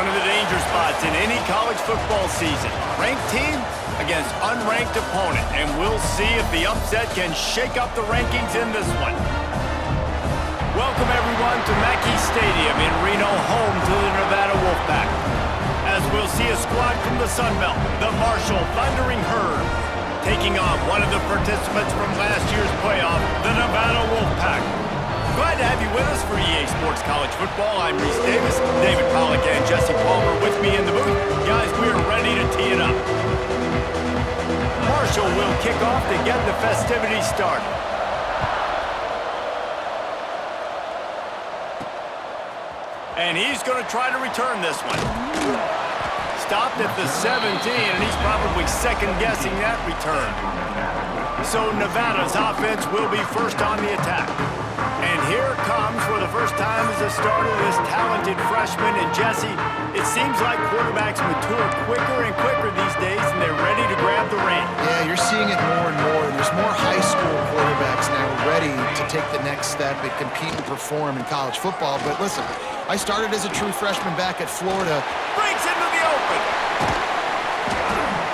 One of the danger spots in any college football season. Ranked team against unranked opponent. And we'll see if the upset can shake up the rankings in this one. Welcome everyone to Mackey Stadium in Reno, home to the Nevada Wolfpack. As we'll see a squad from the Sun Belt, the Marshall Thundering Herd, taking on one of the participants from last year's playoff, the Nevada Wolfpack. Glad to have you with us for EA Sports College Football. I'm Reese Davis, David Pollack and Jesse Palmer with me in the booth. Guys, we are ready to tee it up. Marshall will kick off to get the festivities started. And he's going to try to return this one. Stopped at the 17, and he's probably second-guessing that return. So Nevada's offense will be first on the attack. And here comes, for the first time as a starter, this talented freshman. And Jesse, it seems like quarterbacks mature quicker and quicker these days, and they're ready to grab the reins. Yeah, you're seeing it more and more. There's more high school quarterbacks now ready to take the next step and compete and perform in college football. But listen, I started as a true freshman back at Florida. Breaks into the open.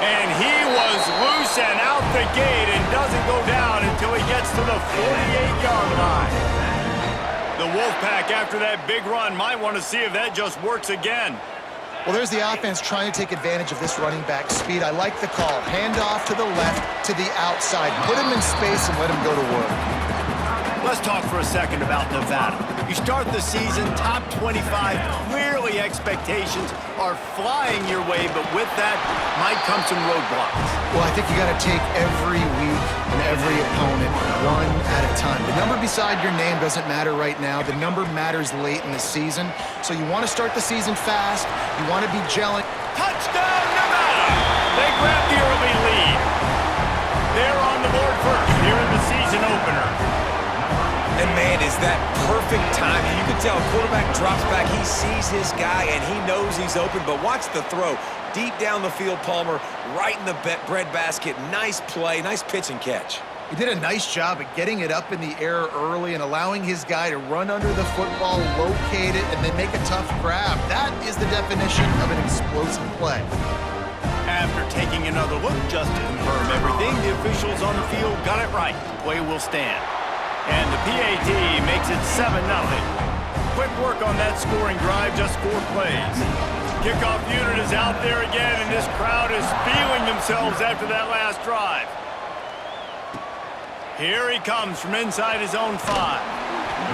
And he was loose and out the gate and doesn't go down until he gets to the 48-yard line. The Wolfpack, after that big run, might want to see if that just works again. Well, there's the offense trying to take advantage of this running back speed. I like the call. Hand off to the left, to the outside. Put him in space and let him go to work. Let's talk for a second about Nevada. You start the season top 25. Clearly expectations are flying your way, but with that might come some roadblocks. Well, I think you got to take every week and every opponent one at a time. The number beside your name doesn't matter right now. The number matters late in the season. So you want to start the season fast. You want to be gelling. Touchdown, Nevada! They grab the early lead. They're on the board first here in the season opener. And man, is that perfect timing. You can tell quarterback drops back, he sees his guy, and he knows he's open, but watch the throw. Deep down the field, Palmer, right in the bread basket. Nice play, nice pitch and catch. He did a nice job at getting it up in the air early and allowing his guy to run under the football, locate it, and then make a tough grab. That is the definition of an explosive play. After taking another look just to confirm everything, the officials on the field got it right. The play will stand. And the PAT makes it 7-0. Quick work on that scoring drive, just 4 plays. Kickoff unit is out there again, and this crowd is feeling themselves after that last drive. Here he comes from inside his own 5.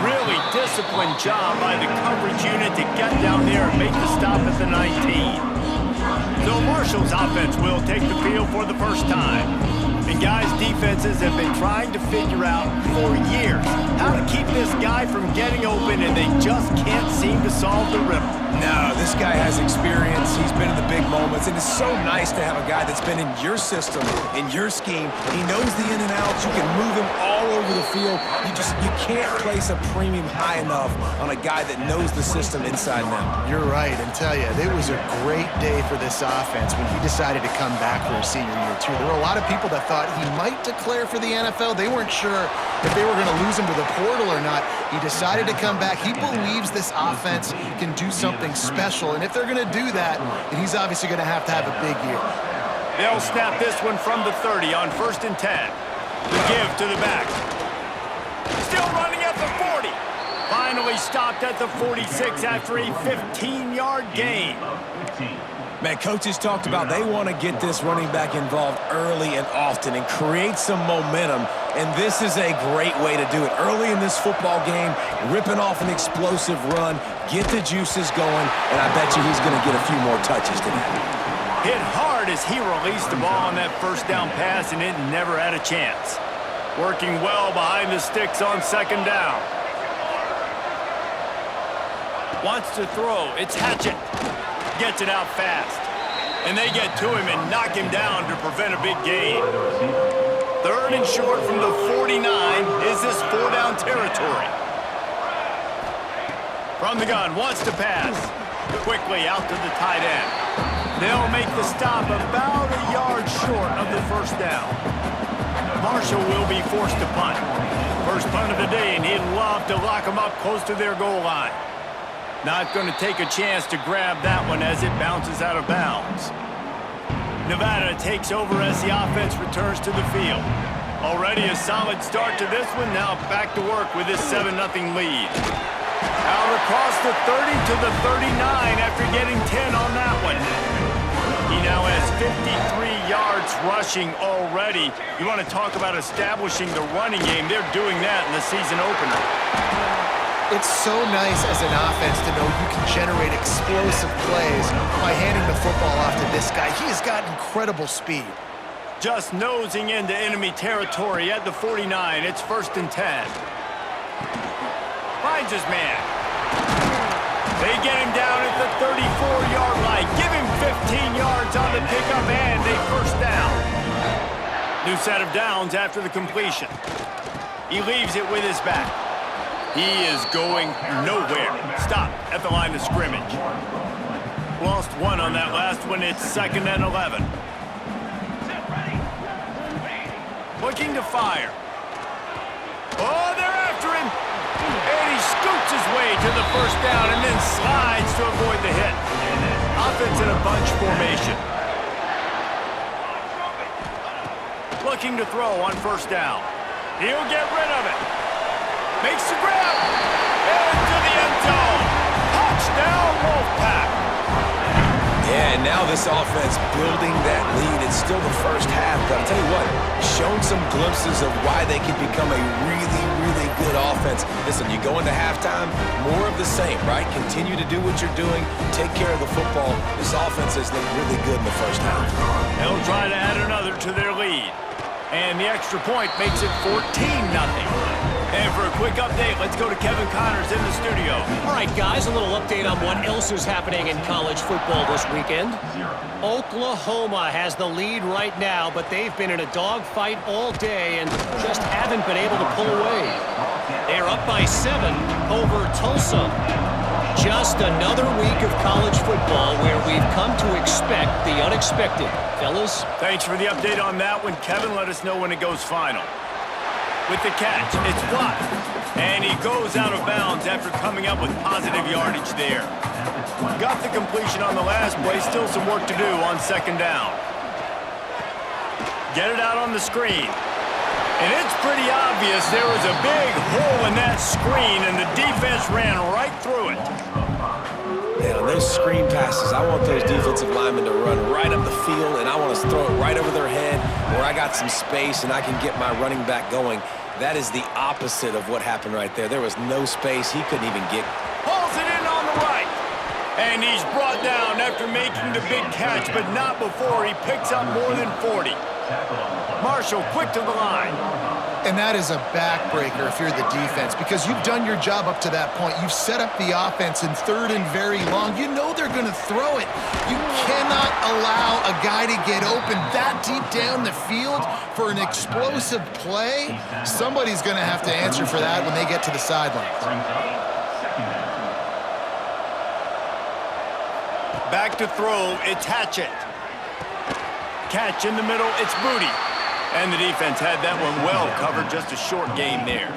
Really disciplined job by the coverage unit to get down there and make the stop at the 19. So Marshall's offense will take the field for the first time. And guys, defenses have been trying to figure out for years how to keep this guy from getting open, and they just can't seem to solve the riddle. No, this guy has experience. He's been in the big moments, and it's so nice to have a guy that's been in your system, in your scheme. He knows the in and outs. You can move him all over the field. You can't place a premium high enough on a guy that knows the system inside and out. You're right, and tell you, it was a great day for this offense when he decided to come back for his senior year, too. There were a lot of people that thought he might declare for the NFL. They weren't sure if they were going to lose him to the portal or not. He decided to come back. He believes this offense can do something special, and if they're going to do that, then he's obviously going to have a big year. They'll snap this one from the 30 on 1st and 10. The give to the back. Still running at the 40. Finally stopped at the 46 after a 15-yard gain. Man, coaches talked about they want to get this running back involved early and often and create some momentum, and this is a great way to do it. Early in this football game, ripping off an explosive run, get the juices going, and I bet you he's going to get a few more touches today. Hit hard as he released the ball on that first down pass, and it never had a chance. Working well behind the sticks on 2nd down. Wants to throw. It's Hatchett. Gets it out fast. And they get to him and knock him down to prevent a big gain. 3rd and short from the 49. Is this 4-down territory? From the gun, wants to pass. Quickly out to the tight end. They'll make the stop about a yard short of the 1st down. Marshall will be forced to punt. First punt of the day, and he'd love to lock them up close to their goal line. Not going to take a chance to grab that one as it bounces out of bounds. Nevada takes over as the offense returns to the field. Already a solid start to this one. Now back to work with this 7-0 lead. Out across the 30 to the 39 after getting 10 on that one. He now has 53 yards rushing already. You want to talk about establishing the running game. They're doing that in the season opener. It's so nice as an offense to know you can generate explosive plays by handing the football off to this guy. He has got incredible speed. Just nosing into enemy territory at the 49. It's 1st and 10. Finds his man. They get him down at the 34-yard line. Give him 15 yards on the pickup and a 1st down. New set of downs after the completion. He leaves it with his back. He is going nowhere. Stop at the line of scrimmage. Lost one on that last one. It's 2nd and 11. Looking to fire. Oh, they're after him. And he scoots his way to the 1st down and then slides to avoid the hit. Offense in a bunch formation. Looking to throw on 1st down. He'll get rid of it. Makes the grab. Into the end zone. Touchdown, Wolfpack. Yeah, and now this offense building that lead. It's still the first half, but I'll tell you what, shown some glimpses of why they can become a really, really good offense. Listen, you go into halftime, more of the same, right? Continue to do what you're doing. Take care of the football. This offense has looked really good in the first half. They'll try to add another to their lead. And the extra point makes it 14-0. And for a quick update, let's go to Kevin Connors in the studio. All right, guys, a little update on what else is happening in college football this weekend. Oklahoma has the lead right now, but they've been in a dogfight all day and just haven't been able to pull away. They're up by 7 over Tulsa. Just another week of college football where we've come to expect the unexpected. Fellas? Thanks for the update on that one. Kevin, let us know when it goes final. With the catch, it's blocked. And he goes out of bounds after coming up with positive yardage there. Got the completion on the last play. Still some work to do on 2nd down. Get it out on the screen. And it's pretty obvious there was a big hole in that screen, and the defense ran right through it. Man, on those screen passes, I want those defensive linemen to run right up the field, and I want to throw it right over their head where I got some space and I can get my running back going. That is the opposite of what happened right there. There was no space. He couldn't even get. Pulls it in on the right. And he's brought down after making the big catch, but not before he picks up more than 40. Marshall quick to the line. And that is a backbreaker if you're the defense, because you've done your job up to that point. You've set up the offense in 3rd and very long. You know they're going to throw it. You cannot allow a guy to get open that deep down the field for an explosive play. Somebody's going to have to answer for that when they get to the sidelines. Back to throw, it's Hatchett. Catch in the middle, it's Booty. And the defense had that one well covered, just a short gain there.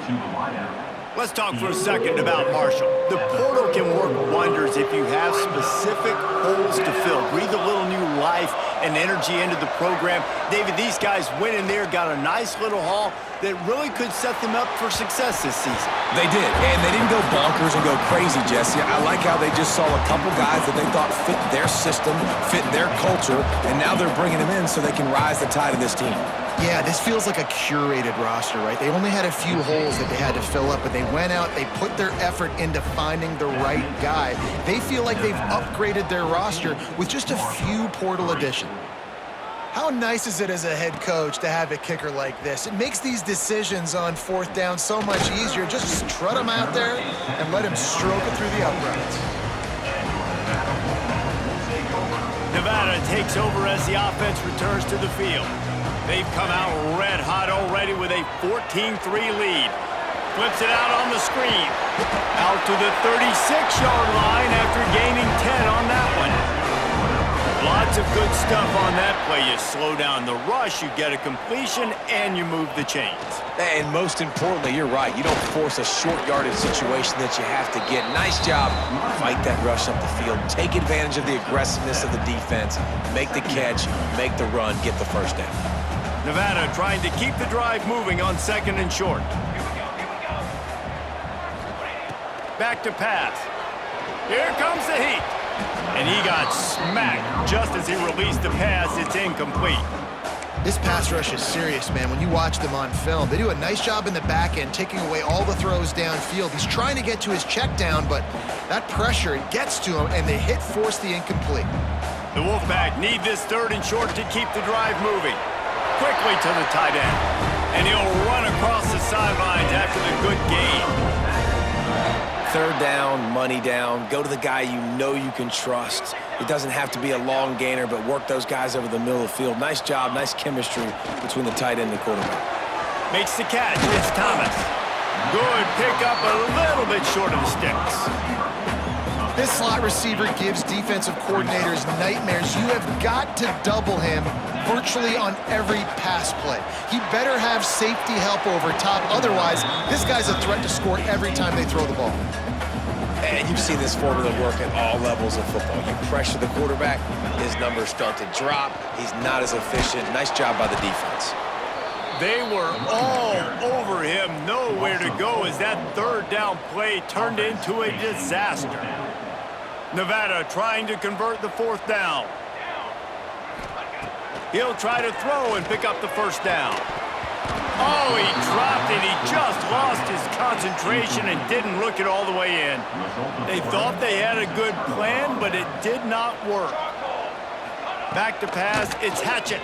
Let's talk for a second about Marshall. The portal can work wonders if you have specific holes to fill. Breathe a little new life and energy into the program. David, these guys went in there, got a nice little haul that really could set them up for success this season. They did, and they didn't go bonkers and go crazy, Jesse. I like how they just saw a couple guys that they thought fit their system, fit their culture, and now they're bringing them in so they can rise the tide of this team. Yeah, this feels like a curated roster, right? They only had a few holes that they had to fill up, but they went out, they put their effort into finding the right guy. They feel like they've upgraded their roster with just a few portal additions. How nice is it as a head coach to have a kicker like this? It makes these decisions on 4th down so much easier. Just trot him out there and let him stroke it through the uprights. Nevada takes over as the offense returns to the field. They've come out red hot already with a 14-3 lead. Flips it out on the screen. Out to the 36-yard line after gaining 10 on that one. Lots of good stuff on that play. You slow down the rush, you get a completion, and you move the chains. And most importantly, you're right. You don't force a short yardage situation that you have to get. Nice job. Fight that rush up the field. Take advantage of the aggressiveness of the defense. Make the catch, make the run, get the first down. Nevada trying to keep the drive moving on 2nd and short. Back to pass. Here comes the heat. And he got smacked just as he released the pass. It's incomplete. This pass rush is serious, man. When you watch them on film, they do a nice job in the back end, taking away all the throws downfield. He's trying to get to his check down, but that pressure, it gets to him, and they force the incomplete. The Wolfpack need this 3rd and short to keep the drive moving. Quickly to the tight end. And he'll run across the sidelines after the good gain. 3rd down, money down. Go to the guy you know you can trust. It doesn't have to be a long gainer, but work those guys over the middle of the field. Nice job, nice chemistry between the tight end and the quarterback. Makes the catch. It's Thomas. Good pickup, a little bit short of the sticks. This slot receiver gives defensive coordinators nightmares. You have got to double him virtually on every pass play. He better have safety help over top. Otherwise, this guy's a threat to score every time they throw the ball. And you've seen this formula work at all levels of football. You pressure the quarterback, his numbers start to drop. He's not as efficient. Nice job by the defense. They were all over him. Nowhere to go as that 3rd down play turned into a disaster. Nevada trying to convert the 4th down. He'll try to throw and pick up the 1st down. Oh, he dropped it. He just lost his concentration and didn't look it all the way in. They thought they had a good plan, but it did not work. Back to pass. It's Hatchett.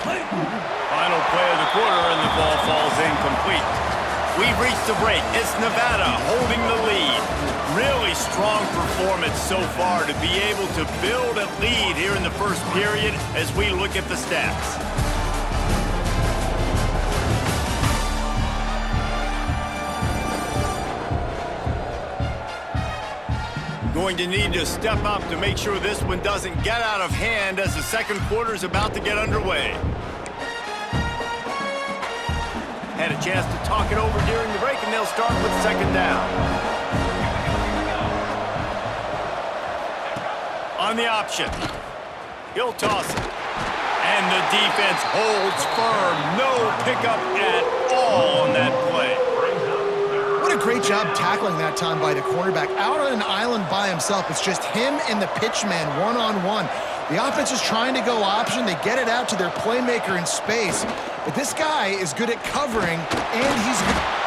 Final play of the quarter, and the ball falls incomplete. We've reached the break. It's Nevada holding the lead. Really strong performance so far to be able to build a lead here in the 1st period as we look at the stats. Going to need to step up to make sure this one doesn't get out of hand as the 2nd quarter is about to get underway. Had a chance to talk it over during the break, and they'll start with 2nd down. On the option. He'll toss it. And the defense holds firm. No pickup at all on that play. What a great job tackling that time by the cornerback. Out on an island by himself. It's just him and the pitchman one-on-one. The offense is trying to go option. They get it out to their playmaker in space. But this guy is good at covering, and he's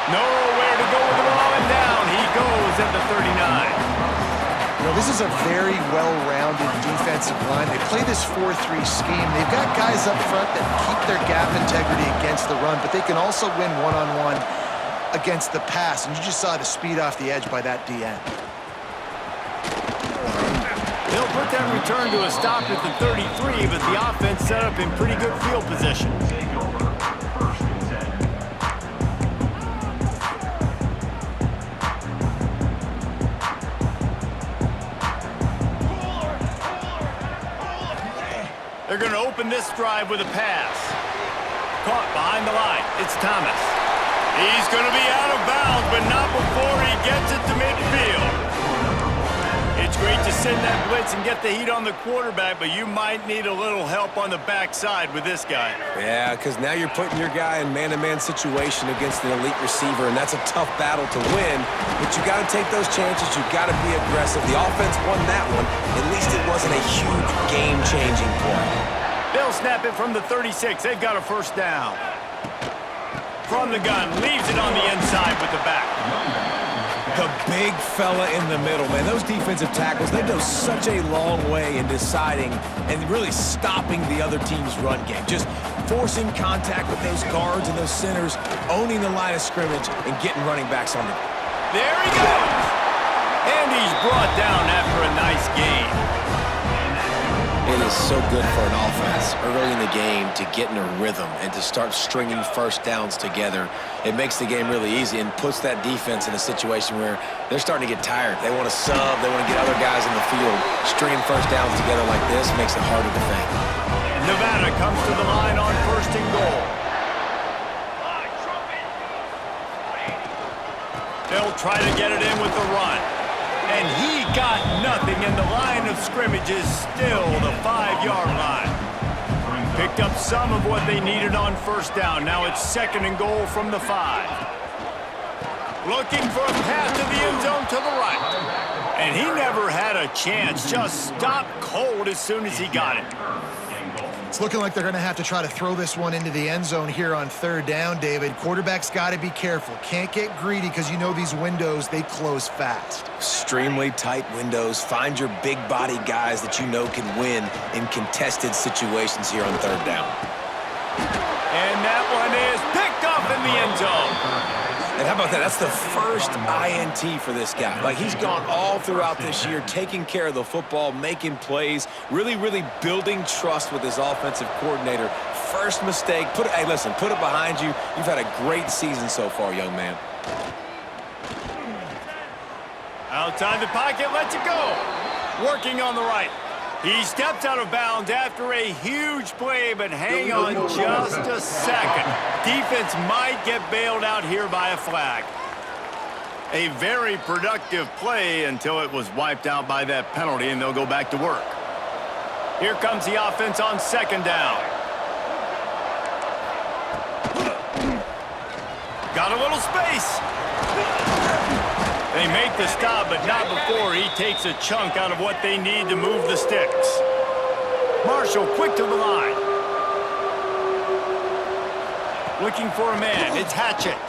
nowhere to go with the ball, and down he goes at the 39. You know, this is a very well-rounded defensive line. They play this 4-3 scheme. They've got guys up front that keep their gap integrity against the run, but they can also win one-on-one against the pass. And you just saw the speed off the edge by that DN. They'll put that return to a stop at the 33, but the offense set up in pretty good field position. They're going to open this drive with a pass. Caught behind the line. It's Thomas. He's going to be out of bounds, but not before he gets it to midfield. It's great to send that blitz and get the heat on the quarterback, but you might need a little help on the backside with this guy. Yeah, because now you're putting your guy in man-to-man situation against an elite receiver, and that's a tough battle to win, but you got to take those chances. You got to be aggressive. The offense won that one. At least it wasn't a huge game-changing play. They'll snap it from the 36. They've got a 1st down. From the gun, leaves it on the inside with the back. The big fella in the middle, man. Those defensive tackles, they go such a long way in deciding and really stopping the other team's run game. Just forcing contact with those guards and those centers, owning the line of scrimmage, and getting running backs on them. There he goes! And he's brought down after a nice gain. It is so good for an offense early in the game to get in a rhythm and to start stringing first downs together. It makes the game really easy and puts that defense in a situation where they're starting to get tired. They want to sub. They want to get other guys in the field. Stringing first downs together like this makes it hard to defend. Nevada comes to the line on 1st and goal. They'll try to get it in with the run. And he got nothing, and the line of scrimmage is still the 5-yard line. Picked up some of what they needed on 1st down. Now it's 2nd and goal from the 5. Looking for a pass to the end zone to the right. And he never had a chance. Just stopped cold as soon as he got it. It's looking like they're going to have to try to throw this one into the end zone here on 3rd down, David. Quarterback's got to be careful. Can't get greedy because you know these windows, they close fast. Extremely tight windows. Find your big-body guys that you know can win in contested situations here on 3rd down. And that one is picked up in the end zone. And how about that? That's the first INT for this guy. Like, he's gone all throughout this year, taking care of the football, making plays, really, really building trust with his offensive coordinator. First mistake. Hey, listen, put it behind you. You've had a great season so far, young man. Outside the pocket, lets it go. Working on the right. He steps out of bounds after a huge play, but hang on just a second. Defense might get bailed out here by a flag. A very productive play until it was wiped out by that penalty, and they'll go back to work. Here comes the offense on 2nd down. Got a little space. They make the stop, but not before he takes a chunk out of what they need to move the sticks. Marshall quick to the line. Looking for a man. It's Hatchett.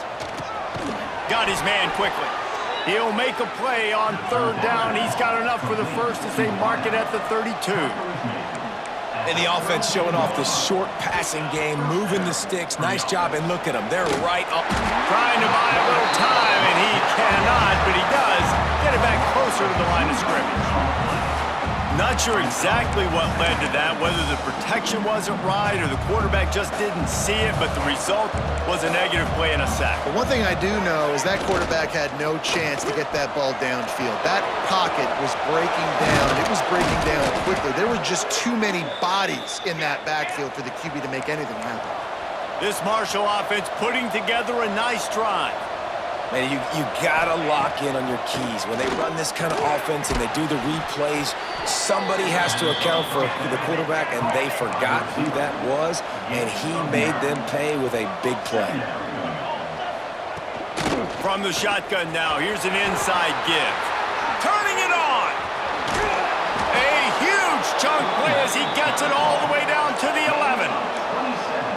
Got his man quickly. He'll make a play on 3rd down. He's got enough for the first as they mark it at the 32. And the offense showing off this short passing game, moving the sticks. Nice job, and look at them. They're right up. Trying to buy a little time, and he cannot, but he does get it back closer to the line of scrimmage. Not sure exactly what led to that, whether the protection wasn't right or the quarterback just didn't see it, but the result was a negative play and a sack. But one thing I do know is that quarterback had no chance to get that ball downfield. That pocket was breaking down. It was breaking down quickly. There were just too many bodies in that backfield for the QB to make anything happen. This Marshall offense putting together a nice drive. Man, you gotta lock in on your keys. When they run this kind of offense and they do the replays, somebody has to account for the quarterback, and they forgot who that was, and he made them pay with a big play. From the shotgun now, here's an inside give. Turning it on! A huge chunk play as he gets it all the way down to the 11.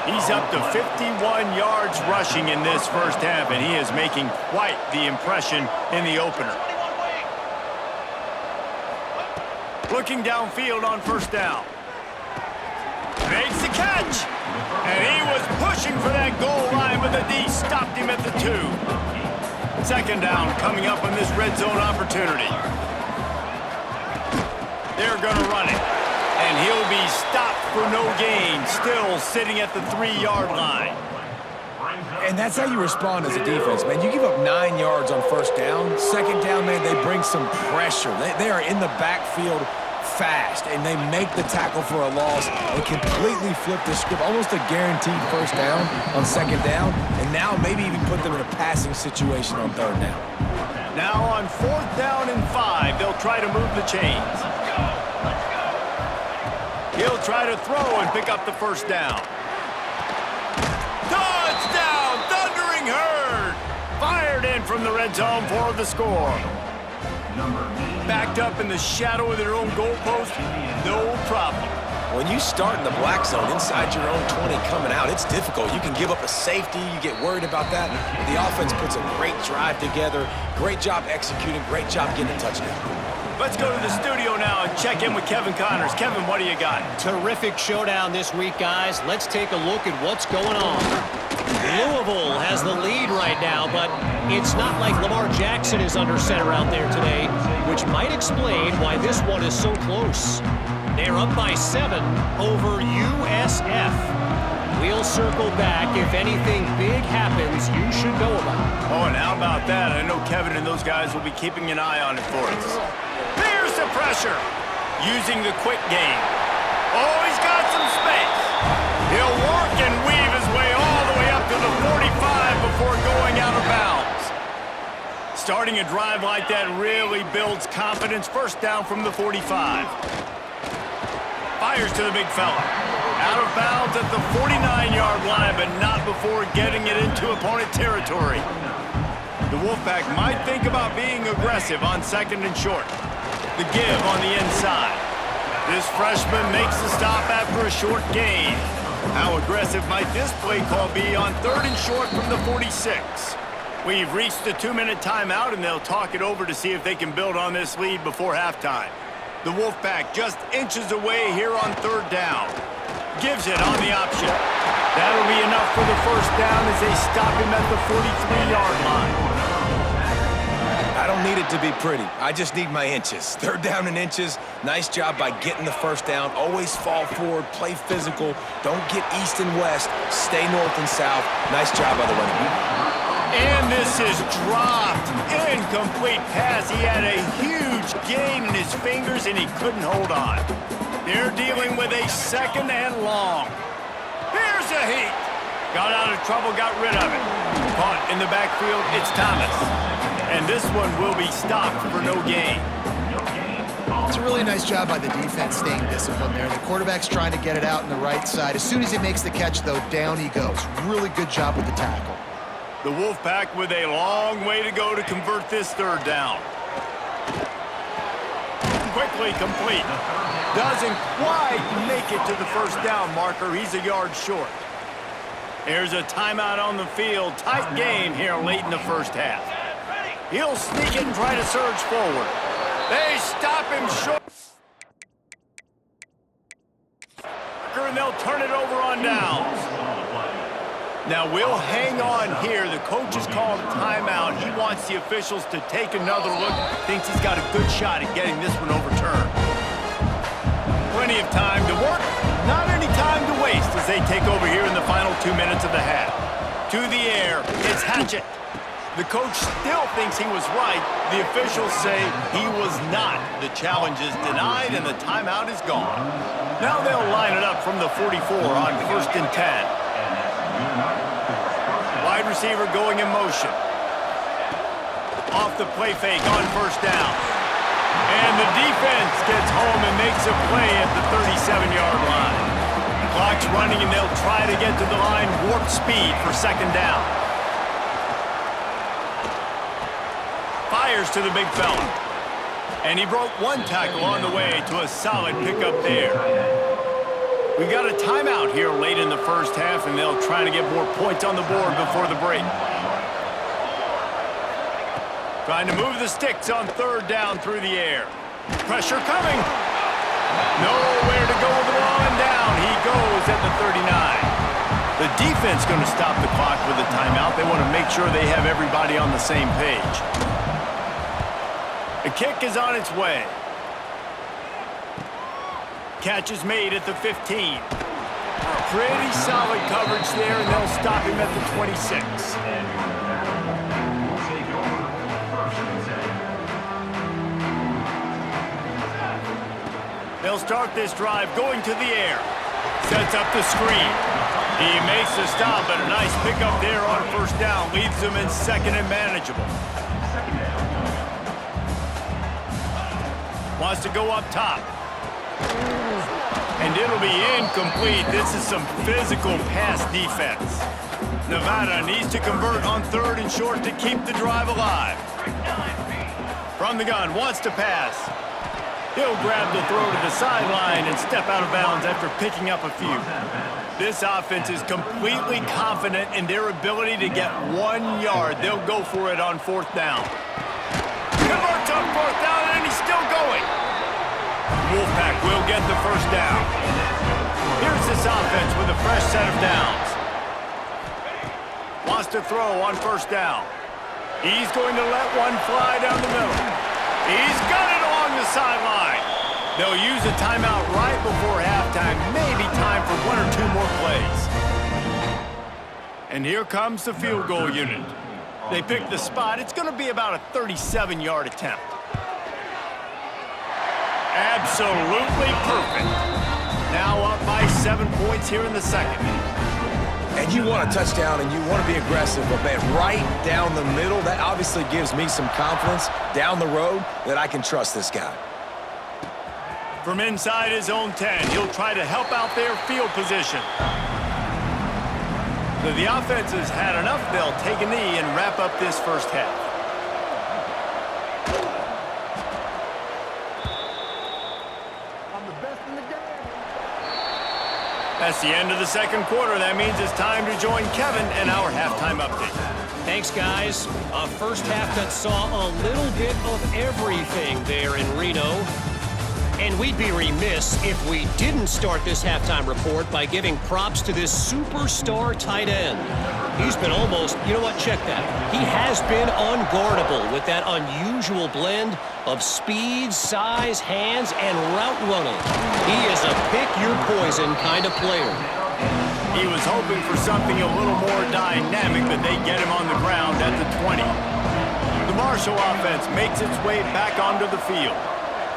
He's up to 51 yards rushing in this first half, and he is making quite the impression in the opener. Looking downfield on 1st down. Makes the catch. And he was pushing for that goal line, but the D stopped him at the 2. 2nd down coming up on this red zone opportunity. They're going to run it. And he'll be stopped for no gain, still sitting at the 3-yard line. And that's how you respond as a defense, man. You give up 9 yards on 1st down. 2nd down, man, they bring some pressure. They are in the backfield fast, and they make the tackle for a loss and completely flip the script. Almost a guaranteed 1st down on 2nd down, and now maybe even put them in a passing situation on 3rd down. Now on 4th down and 5, they'll try to move the chains. He'll try to throw and pick up the 1st down. Touchdown, Thundering Herd! Fired in from the red zone for the score. Backed up in the shadow of their own goalpost, no problem. When you start in the black zone inside your own 20 coming out, it's difficult. You can give up a safety. You get worried about that. But the offense puts a great drive together. Great job executing. Great job getting a touchdown. Let's go to the studio now and check in with Kevin Connors. Kevin, what do you got? Terrific showdown this week, guys. Let's take a look at what's going on. Louisville has the lead right now, but it's not like Lamar Jackson is under center out there today, which might explain why this one is so close. They're up by 7 over USF. We'll circle back. If anything big happens, you should know about it. Oh, and how about that? I know Kevin and those guys will be keeping an eye on it for us. There's the pressure. Using the quick game. Oh, he's got some space. He'll work and weave his way all the way up to the 45 before going out of bounds. Starting a drive like that really builds confidence. First down from the 45. Fires to the big fella. Out of bounds at the 49-yard line, but not before getting it into opponent territory. The Wolfpack might think about being aggressive on 2nd and short. The give on the inside. This freshman makes the stop after a short gain. How aggressive might this play call be on 3rd and short from the 46? We've reached the 2-minute timeout, and they'll talk it over to see if they can build on this lead before halftime. The Wolfpack just inches away here on 3rd down. Gives it on the option. That'll be enough for the first down as they stop him at the 43-yard line. I don't need it to be pretty. I just need my inches. 3rd down and inches. Nice job by getting the first down. Always fall forward, play physical. Don't get east and west. Stay north and south. Nice job by the running back. And this is dropped. Incomplete pass. He had a huge gain in his fingers, and he couldn't hold on. They're dealing with a 2nd and long. Here's a heat. Got out of trouble, got rid of it. Caught in the backfield, it's Thomas. And this one will be stopped for no gain. It's a really nice job by the defense staying disciplined there. The quarterback's trying to get it out on the right side. As soon as he makes the catch, though, down he goes. Really good job with the tackle. The Wolfpack with a long way to go to convert this 3rd down. Quickly complete. Doesn't quite make it to the first down marker. He's a yard short. There's a timeout on the field. Tight game here late in the first half. He'll sneak it and try to surge forward. They stop him short. And they'll turn it over on downs. Now we'll hang on here. The coach has called a timeout. He wants the officials to take another look. Thinks he's got a good shot at getting this one overturned. Plenty of time to work. Not any time to waste as they take over here in the final 2 minutes of the half. To the air. It's Hatchett. The coach still thinks he was right. The officials say he was not. The challenge is denied and the timeout is gone. Now they'll line it up from the 44 on 1st and 10. Wide receiver going in motion. Off the play fake on 1st down. And the defense gets home and makes a play at the 37-yard line. Clock's running and they'll try to get to the line warp speed for 2nd down. Fires to the big fella. And he broke one tackle on the way to a solid pickup there. We got a timeout here late in the first half, and they'll try to get more points on the board before the break. Trying to move the sticks on 3rd down through the air. Pressure coming. Nowhere to go with the ball, and down he goes at the 39. The defense going to stop the clock with a timeout. They want to make sure they have everybody on the same page. The kick is on its way. Catch is made at the 15. Pretty solid coverage there, and they'll stop him at the 26. They'll start this drive going to the air. Sets up the screen. He makes the stop, but a nice pickup there on 1st down. Leaves him in 2nd and manageable. Wants to go up top. And it'll be incomplete. This is some physical pass defense. Nevada needs to convert on 3rd and short to keep the drive alive. From the gun, wants to pass. He'll grab the throw to the sideline and step out of bounds after picking up a few. This offense is completely confident in their ability to get 1 yard. They'll go for it on 4th down. Converts on 4th down, and he's still going. Wolfpack will get the first down. Here's this offense with a fresh set of downs. Wants to throw on 1st down. He's going to let one fly down the middle. He's got it along the sideline. They'll use a timeout right before halftime, maybe time for 1 or 2 more plays. And here comes the field goal unit. They pick the spot. It's going to be about a 37-yard attempt. Absolutely perfect. Now up by 7 points here in the second. And you want a touchdown and you want to be aggressive, but man, right down the middle, that obviously gives me some confidence down the road that I can trust this guy. From inside his own 10, he'll try to help out their field position. The offense has had enough. They'll take a knee and wrap up this first half. That's the end of the second quarter. That means it's time to join Kevin and our halftime update. Thanks, guys. A first half that saw a little bit of everything there in Reno. And we'd be remiss if we didn't start this halftime report by giving props to this superstar tight end. He's been almost, you know what, check that. He has been unguardable with that unusual blend of speed, size, hands, and route running. He is a pick-your-poison kind of player. He was hoping for something a little more dynamic, but they get him on the ground at the 20. The Marshall offense makes its way back onto the field.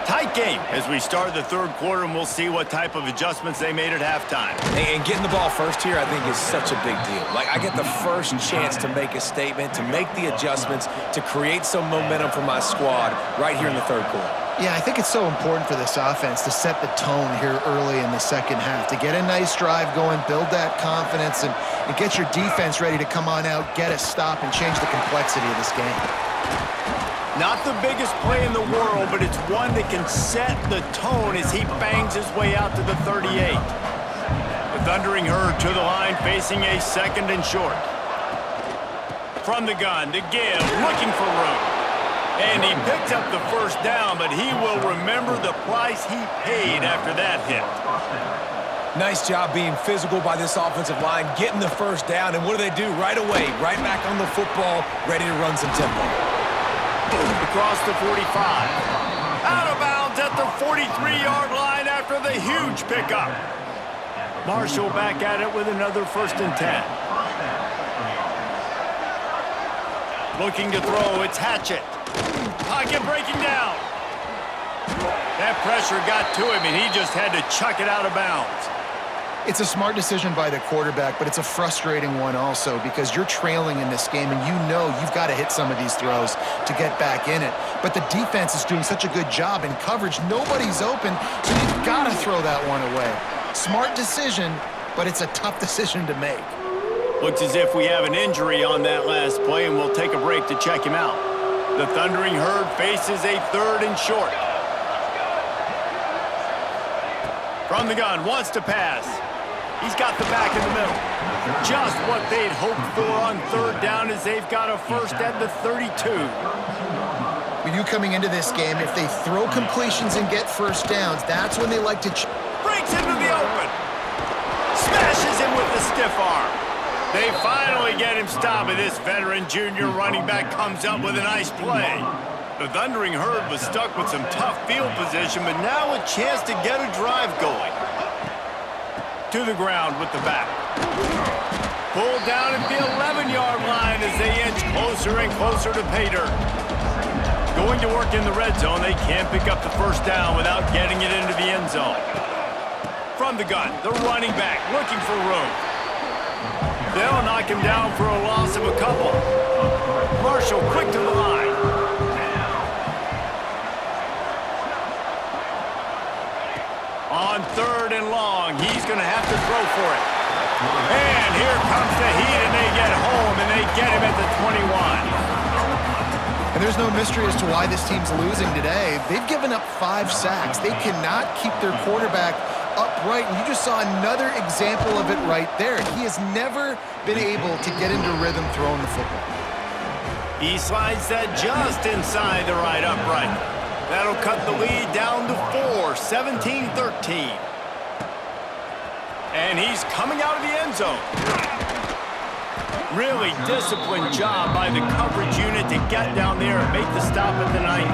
Tight game as we start the third quarter, and we'll see what type of adjustments they made at halftime. And getting the ball first here, I think, is such a big deal. Like, I get the first chance to make a statement, to make the adjustments, to create some momentum for my squad right here in the third quarter. Yeah, I think it's so important for this offense to set the tone here early in the second half, to get a nice drive going, build that confidence, and get your defense ready to come on out, get a stop, and change the complexity of this game. Not the biggest play in the world, but it's one that can set the tone as he bangs his way out to the 38. The Thundering Herd to the line, facing a second and short. From the gun, the give, looking for room. And he picks up the first down, but he will remember the price he paid after that hit. Nice job being physical by this offensive line, getting the first down, and what do? Right away, right back on the football, ready to run some tempo. Across the 45. Out of bounds at the 43-yard line after the huge pickup. Marshall back at it with another 1st and 10. Looking to throw, it's Hatchett. Pocket breaking down. That pressure got to him, and he just had to chuck it out of bounds. It's a smart decision by the quarterback, but it's a frustrating one also because you're trailing in this game and you know you've got to hit some of these throws to get back in it. But the defense is doing such a good job in coverage. Nobody's open, so you've got to throw that one away. Smart decision, but it's a tough decision to make. Looks as if we have an injury on that last play, and we'll take a break to check him out. The Thundering Herd faces a 3rd and short. From the gun, wants to pass. He's got the back in the middle. Just what they'd hoped for on 3rd down as they've got a first at the 32. With you coming into this game, if they throw completions and get first downs, that's when they like to... Breaks into the open. Smashes him with the stiff arm. They finally get him stopped, and this veteran junior running back comes up with a nice play. The Thundering Herd was stuck with some tough field position, but now a chance to get a drive going. To the ground with the back. Pulled down at the 11-yard line as they inch closer and closer to pay dirt. Going to work in the red zone, they can't pick up the first down without getting it into the end zone. From the gun, the running back looking for room. They'll knock him down for a loss of a couple. Marshall quick to the line. On 3rd and long, he's going to have to throw for it. And here comes the heat, and they get home, and they get him at the 21. And there's no mystery as to why this team's losing today. They've given up 5 sacks. They cannot keep their quarterback upright, and you just saw another example of it right there. He has never been able to get into rhythm throwing the football. He slides that just inside the right upright. That'll cut the lead down to 4, 17-13. And he's coming out of the end zone. Really disciplined job by the coverage unit to get down there and make the stop at the 19.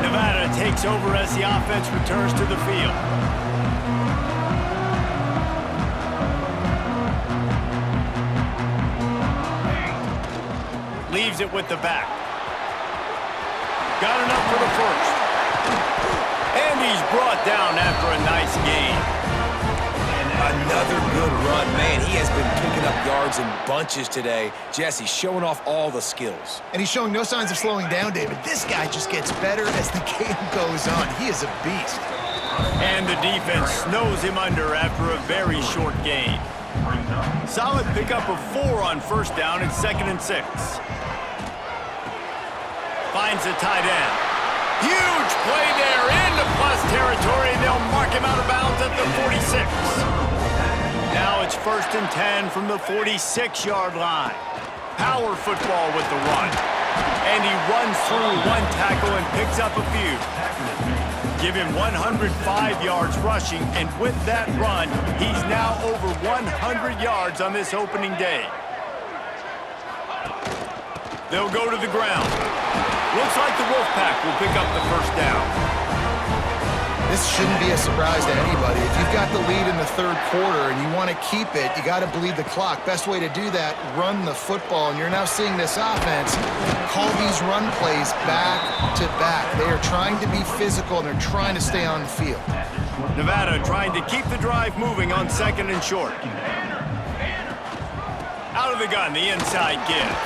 Nevada takes over as the offense returns to the field. Leaves it with the back. Got enough for the first. And he's brought down after a nice gain. Another good run. Man, he has been picking up yards in bunches today. Jesse showing off all the skills. And he's showing no signs of slowing down, David. This guy just gets better as the game goes on. He is a beast. And the defense snows him under after a very short gain. Solid pickup of 4 on first down and 2nd and 6. Finds the tight end. Huge play there into plus territory, and they'll mark him out of bounds at the 46. Now it's 1st and 10 from the 46-yard line. Power football with the run. And he runs through 1 tackle and picks up a few. Give him 105 yards rushing, and with that run, he's now over 100 yards on this opening day. They'll go to the ground. Looks like the Wolfpack will pick up the first down. This shouldn't be a surprise to anybody. If you've got the lead in the 3rd quarter and you want to keep it, you got to bleed the clock. Best way to do that, run the football. And you're now seeing this offense call these run plays back to back. They are trying to be physical, and they're trying to stay on the field. Nevada trying to keep the drive moving on 2nd and short. Out of the gun, the inside give.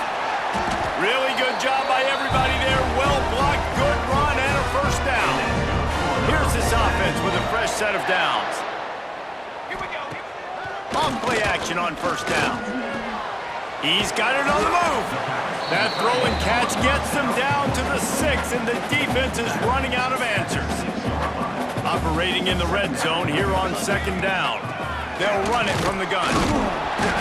Really good job by everybody there. Well blocked, good run, and a first down. Here's this offense with a fresh set of downs. Here we go. Off play action on first down. He's got it on the move. That throw and catch gets them down to the 6, and the defense is running out of answers. Operating in the red zone here on 2nd down. They'll run it from the gun.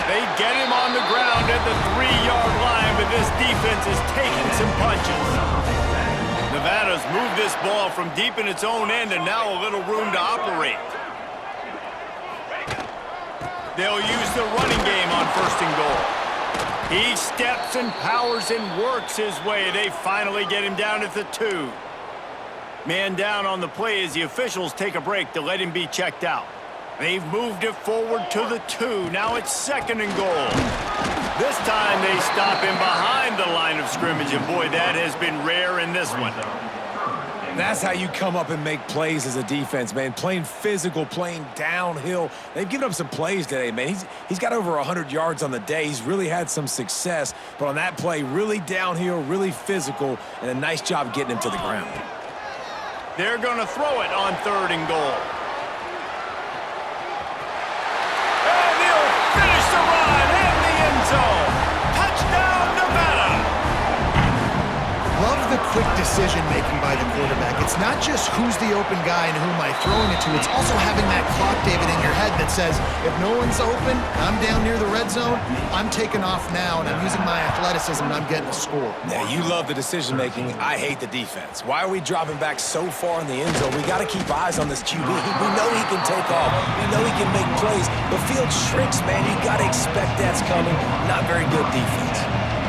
They get him on the ground at the 3-yard line, but this defense is taking some punches. Nevada's moved this ball from deep in its own end, and now a little room to operate. They'll use the running game on 1st and goal. He steps and powers and works his way. They finally get him down at the 2. Man down on the play as the officials take a break to let him be checked out. They've moved it forward to the 2. Now it's 2nd and goal. This time they stop him behind the line of scrimmage, and boy, that has been rare in this one. That's how you come up and make plays as a defense, man. Playing physical, playing downhill. They've given up some plays today, man. He's got over 100 yards on the day. He's really had some success, but on that play, really downhill, really physical, and a nice job getting him to the ground. They're going to throw it on 3rd and goal. Zone. Touchdown, Nevada! Love the quick decision-making by the quarterback. It's not just who's the open guy and who am I throwing it to. It's also having that clock, David, in your head that says, if no one's open, I'm down near the red zone, I'm taking off now, and I'm using my athleticism, and I'm getting a score. Yeah, you love the decision-making. I hate the defense. Why are we dropping back so far in the end zone? We got to keep eyes on this QB. We know he can take off. We know he can make plays. The field shrinks, man. You got to expect that's coming. Not very good defense.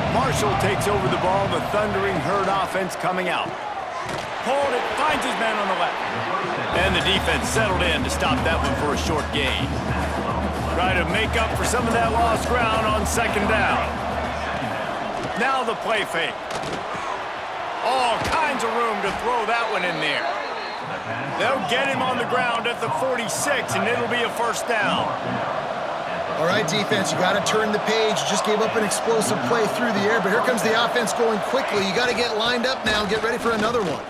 Marshall takes over the ball, the Thundering Herd offense coming out. Hold it, finds his man on the left. And the defense settled in to stop that one for a short gain. Try to make up for some of that lost ground on 2nd down. Now the play fake. All kinds of room to throw that one in there. They'll get him on the ground at the 46, and it'll be a first down. All right, defense, you got to turn the page. You just gave up an explosive play through the air, but here comes the offense going quickly. You got to get lined up now and get ready for another one.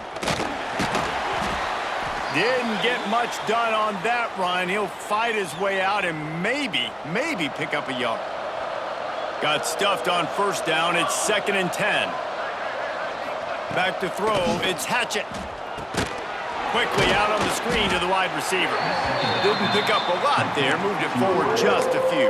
Didn't get much done on that run. He'll fight his way out and maybe pick up a yard. Got stuffed on first down. It's 2nd and 10. Back to throw. It's Hatchett. Quickly out on the screen to the wide receiver. Didn't pick up a lot there. Moved it forward just a few.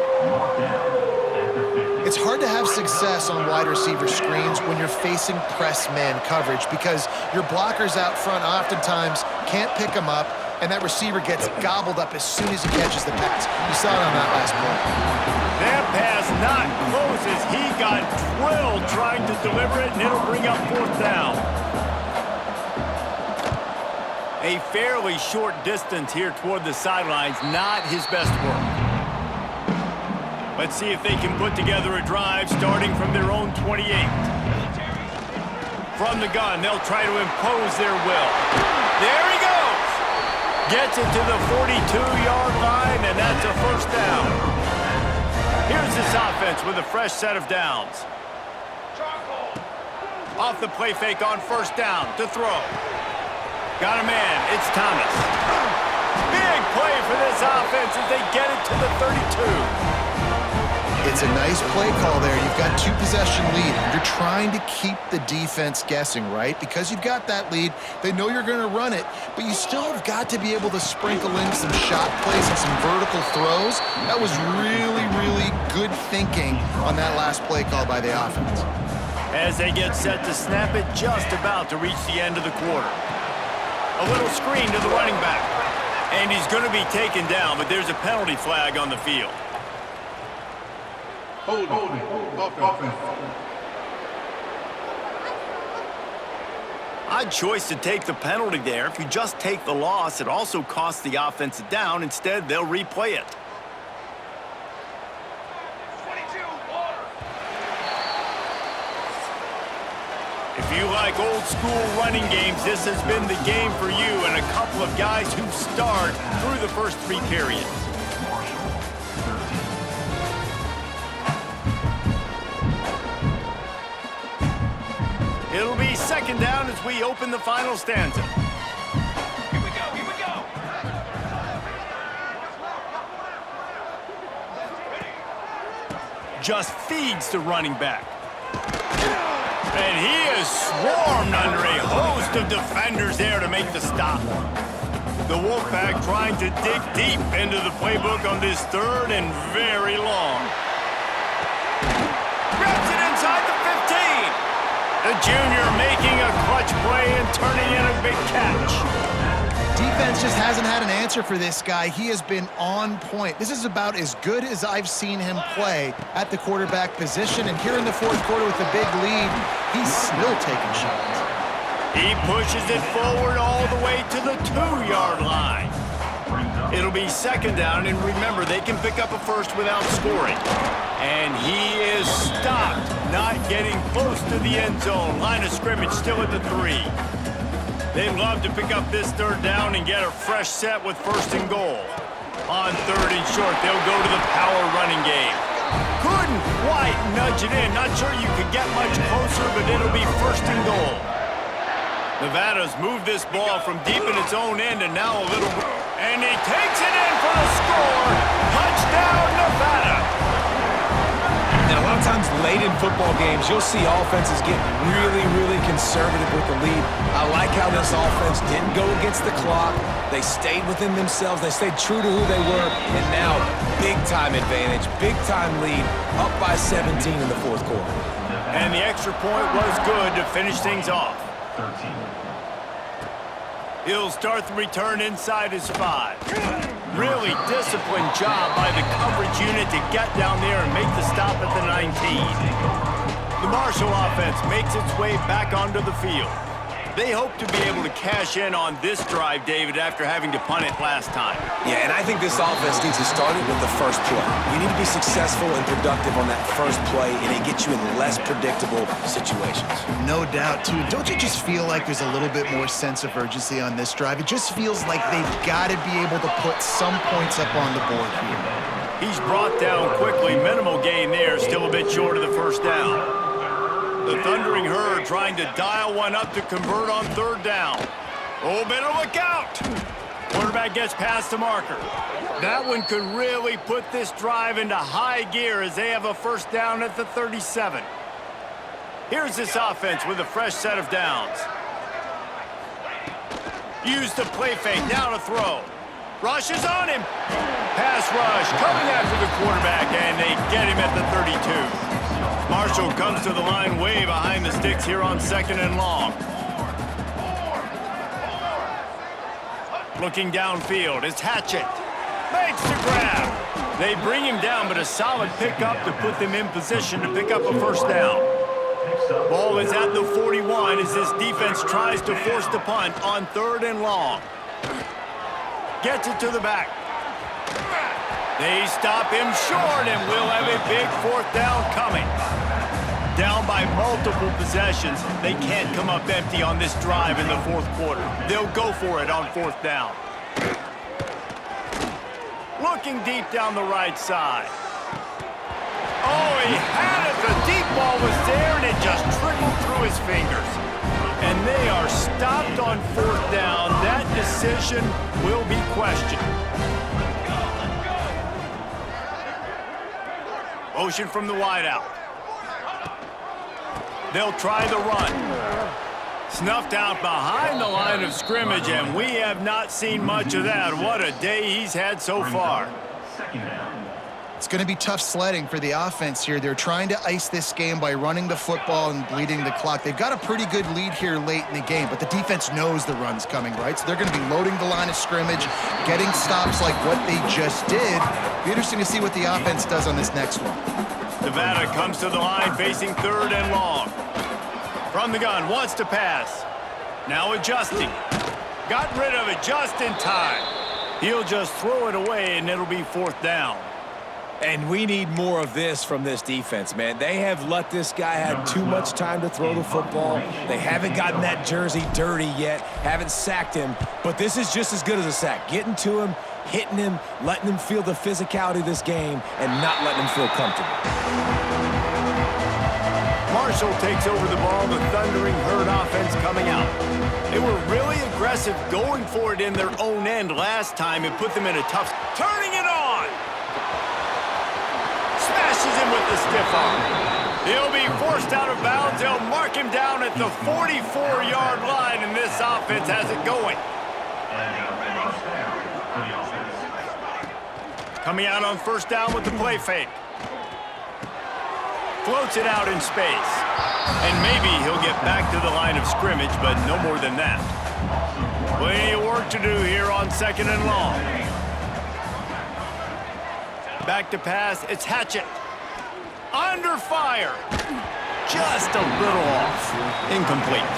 It's hard to have success on wide receiver screens when you're facing press man coverage because your blockers out front oftentimes can't pick them up, and that receiver gets gobbled up as soon as he catches the pass. You saw it on that last play. That pass not close as he got drilled trying to deliver it, and it'll bring up 4th down. A fairly short distance here toward the sidelines, not his best work. Let's see if they can put together a drive starting from their own 28. From the gun, they'll try to impose their will. There he goes! Gets it to the 42-yard line, and that's a first down. Here's this offense with a fresh set of downs. Off the play fake on first down to throw. Got a man. It's Thomas. Big play for this offense as they get it to the 32. It's a nice play call there. You've got two-possession lead. You're trying to keep the defense guessing, right? Because you've got that lead, they know you're going to run it, but you still have got to be able to sprinkle in some shot plays and some vertical throws. That was really, really good thinking on that last play call by the offense. As they get set to snap it, just about to reach the end of the quarter. A little screen to the running back. And he's going to be taken down, but there's a penalty flag on the field. Offense. Odd choice to take the penalty there. If you just take the loss, it also costs the offense a down. Instead, they'll replay it. If you like old school running games, this has been the game for you and a couple of guys who start through the first three periods. It'll be second down as we open the final stanza. Here we go. Just feeds the running back. And he is swarmed under a host of defenders there to make the stop. The Wolfpack trying to dig deep into the playbook on this third and very long. Grabs it inside the 15. The junior making a clutch play and turning in a big catch. Defense just hasn't had an answer for this guy. He has been on point. This is about as good as I've seen him play at the quarterback position. And here in the fourth quarter with a big lead, he's still taking shots. He pushes it forward all the way to the 2-yard line. It'll be second down, and remember, they can pick up a first without scoring. And he is stopped, not getting close to the end zone. Line of scrimmage still at the 3. They'd love to pick up this third down and get a fresh set with first and goal. On third and short, they'll go to the power running game. Couldn't quite nudge it in. Not sure you could get much closer, but it'll be first and goal. Nevada's moved this ball from deep in its own end and now a little... And he takes it in for the score. Touchdown, Nevada. Now, a lot of times late in football games, you'll see offenses get really, really conservative with the lead. I like how this offense didn't go against the clock. They stayed within themselves. They stayed true to who they were. And now, big-time advantage, big-time lead, up by 17 in the fourth quarter. And the extra point was good to finish things off. 13. He'll start the return inside his 5. Really disciplined job by the coverage unit to get down there and make the stop at the 19. The Marshall offense makes its way back onto the field. They hope to be able to cash in on this drive, David, after having to punt it last time. Yeah, and I think this offense needs to start it with the first play. You need to be successful and productive on that first play, and it gets you in less predictable situations. No doubt, too. Don't you just feel like there's a little bit more sense of urgency on this drive? It just feels like they've got to be able to put some points up on the board here. He's brought down quickly. Minimal gain there, still a bit short of the first down. The Thundering Herd trying to dial one up to convert on third down. Oh, better look out. Quarterback gets past the marker. That one could really put this drive into high gear as they have a first down at the 37. Here's this offense with a fresh set of downs. Use the play fake, now to throw. Rush is on him. Pass rush coming after the quarterback, and they get him at the 32. Marshall comes to the line way behind the sticks here on second and long. Looking downfield, it's Hatchett. Makes the grab. They bring him down, but a solid pickup to put them in position to pick up a first down. Ball is at the 41 as this defense tries to force the punt on third and long. Gets it to the back. They stop him short, and we'll have a big fourth down coming. Down by multiple possessions, they can't come up empty on this drive in the fourth quarter. They'll go for it on fourth down. Looking deep down the right side. Oh, he had it. The deep ball was there, and it just trickled through his fingers. And they are stopped on fourth down. That decision will be questioned. Motion from the wideout. They'll try the run. Snuffed out behind the line of scrimmage, and we have not seen much of that. What a day he's had so far. It's going to be tough sledding for the offense here. They're trying to ice this game by running the football and bleeding the clock. They've got a pretty good lead here late in the game, but the defense knows the run's coming, right? So they're going to be loading the line of scrimmage, getting stops like what they just did. Be interesting to see what the offense does on this next one. Nevada comes to the line facing third and long. From the gun, wants to pass. Now adjusting. Got rid of it just in time. He'll just throw it away, and it'll be fourth down. And we need more of this from this defense, man. They have let this guy have too much time to throw the football. They haven't gotten that jersey dirty yet, haven't sacked him, but this is just as good as a sack. Getting to him, hitting him, letting him feel the physicality of this game, and not letting him feel comfortable. Marshall takes over the ball, the Thundering Herd offense coming out. They were really aggressive going for it in their own end last time and put them in a tough... Turning it on! Smashes him with the stiff arm. He'll be forced out of bounds. They'll mark him down at the 44-yard line, and this offense has it going. Coming out on first down with the play fake. Floats it out in space. And maybe he'll get back to the line of scrimmage, but no more than that. Plenty of work to do here on second and long. Back to pass, it's Hatchett. Under fire. Just a little off. Incomplete.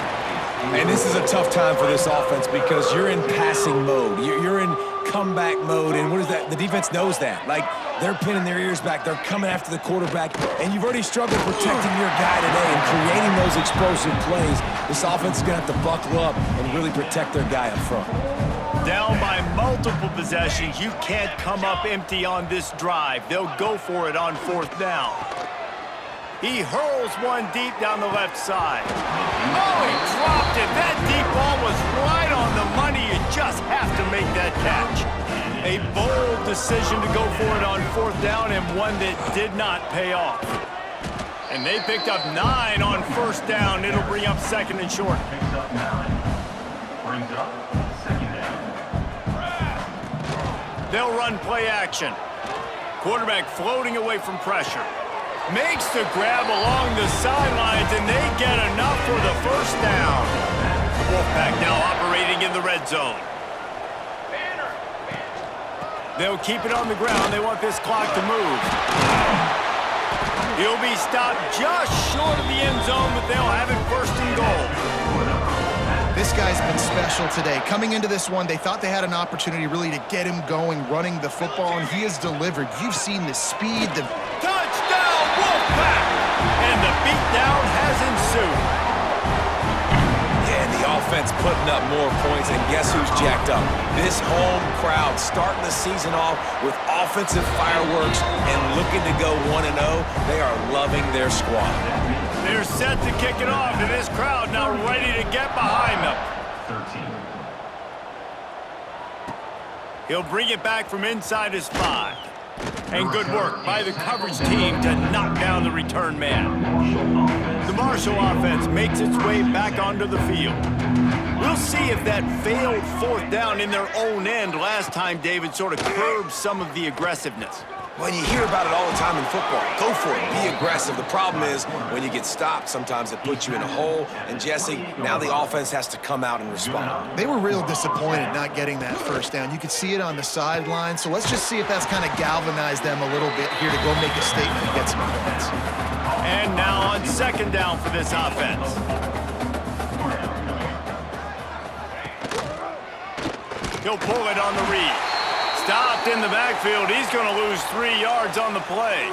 And this is a tough time for this offense because you're in passing mode. You're in comeback mode, and what is that? The defense knows that. Like, they're pinning their ears back. They're coming after the quarterback, and you've already struggled protecting your guy today and creating those explosive plays. This offense is going to have to buckle up and really protect their guy up front. Down by multiple possessions. You can't come up empty on this drive. They'll go for it on fourth down. He hurls one deep down the left side. Oh, he dropped it. That deep ball was right on the money. You just have to make that catch. A bold decision to go for it on fourth down, and one that did not pay off. And they picked up 9 on first down. It'll bring up second and short. They'll run play action. Quarterback floating away from pressure. Makes the grab along the sidelines, and they get enough for the first down. Wolfpack now operating in the red zone. They'll keep it on the ground. They want this clock to move. He'll be stopped just short of the end zone, but they'll have it first and goal. This guy's been special today. Coming into this one, they thought they had an opportunity really to get him going, running the football, and he has delivered. You've seen the speed, the... Touchdown, Wolfpack! And the beatdown has ensued. Yeah, and the offense putting up more points, and guess who's jacked up? This home crowd starting the season off with offensive fireworks and looking to go 1-0. They are loving their squad. They're set to kick it off, and this crowd now ready to get behind them. 13. He'll bring it back from inside his 5. And good work by the coverage team to knock down the return man. The Marshall offense makes its way back onto the field. We'll see if that failed fourth down in their own end last time, David, sort of curbed some of the aggressiveness. Well, you hear about it all the time in football. Go for it. Be aggressive. The problem is when you get stopped, sometimes it puts you in a hole. And, Jesse, now the offense has to come out and respond. They were real disappointed not getting that first down. You could see it on the sideline. So let's just see if that's kind of galvanized them a little bit here to go make a statement and get some points. And now on second down for this offense. He'll pull it on the read. Stopped in the backfield. He's going to lose 3 yards on the play.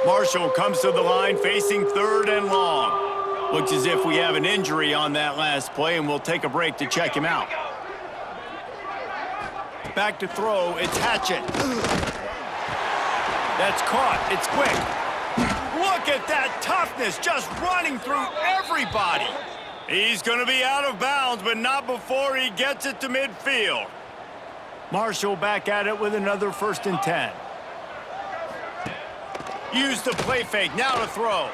Marshall comes to the line facing 3rd and long. Looks as if we have an injury on that last play, and we'll take a break to check him out. Back to throw. It's Hatchett. That's caught. It's quick. Look at that toughness, just running through everybody. He's going to be out of bounds, but not before he gets it to midfield. Marshall back at it with another 1st and 10. Use the play fake, now to throw.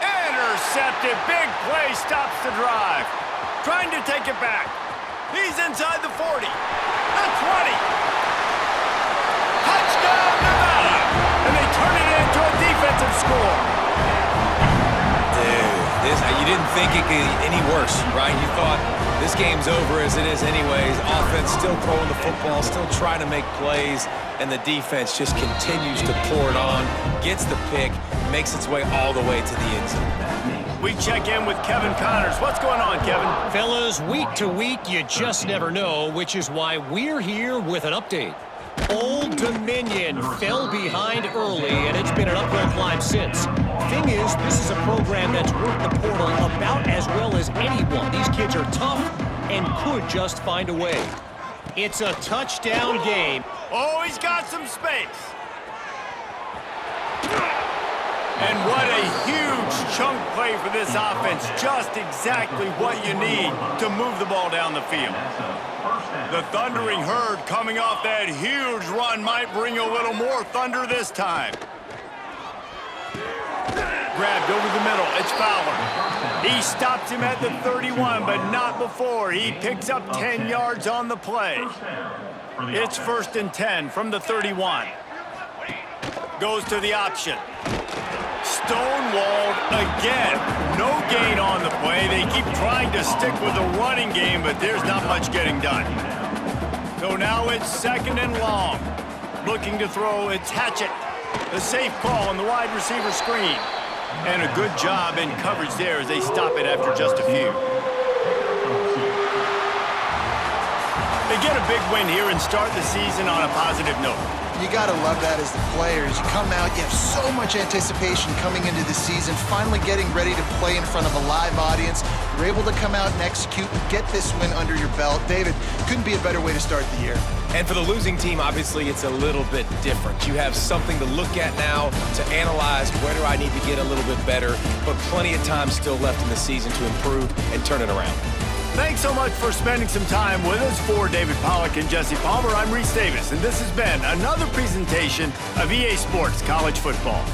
Intercepted, big play, stops the drive. Trying to take it back. He's inside the 40, the 20. Touchdown, Nevada! And they turn it into a defensive score. You didn't think it could get any worse, right? You thought this game's over as it is anyways. Offense still throwing the football, still trying to make plays, and the defense just continues to pour it on, gets the pick, makes its way all the way to the end zone. We check in with Kevin Connors. What's going on, Kevin? Fellas, week to week, you just never know, which is why we're here with an update. Old Dominion fell behind early, and it's been an uphill climb since. Thing is, this is a program that's worked the portal about as well as anyone. These kids are tough and could just find a way. It's a touchdown game. Oh, he's got some space. And what a huge chunk play for this offense. Just exactly what you need to move the ball down the field. The Thundering Herd coming off that huge run might bring a little more thunder this time. Grabbed over the middle. It's Fowler. He stops him at the 31, but not before. He picks up 10 yards on the play. It's 1st and 10 from the 31. Goes to the option. Stonewalled again. No gain on the play. They keep trying to stick with the running game, but there's not much getting done. So now it's 2nd and long. Looking to throw, it's Hatchett. The safe call on the wide receiver screen. And a good job in coverage there as they stop it after just a few. They get a big win here and start the season on a positive note. You got to love that as the players. You come out, you have so much anticipation coming into the season, finally getting ready to play in front of a live audience. You're able to come out and execute and get this win under your belt. David, couldn't be a better way to start the year. And for the losing team, obviously, it's a little bit different. You have something to look at now to analyze where do I need to get a little bit better, but plenty of time still left in the season to improve and turn it around. Thanks so much for spending some time with us. For David Pollack and Jesse Palmer, I'm Reese Davis, and this has been another presentation of EA Sports College Football.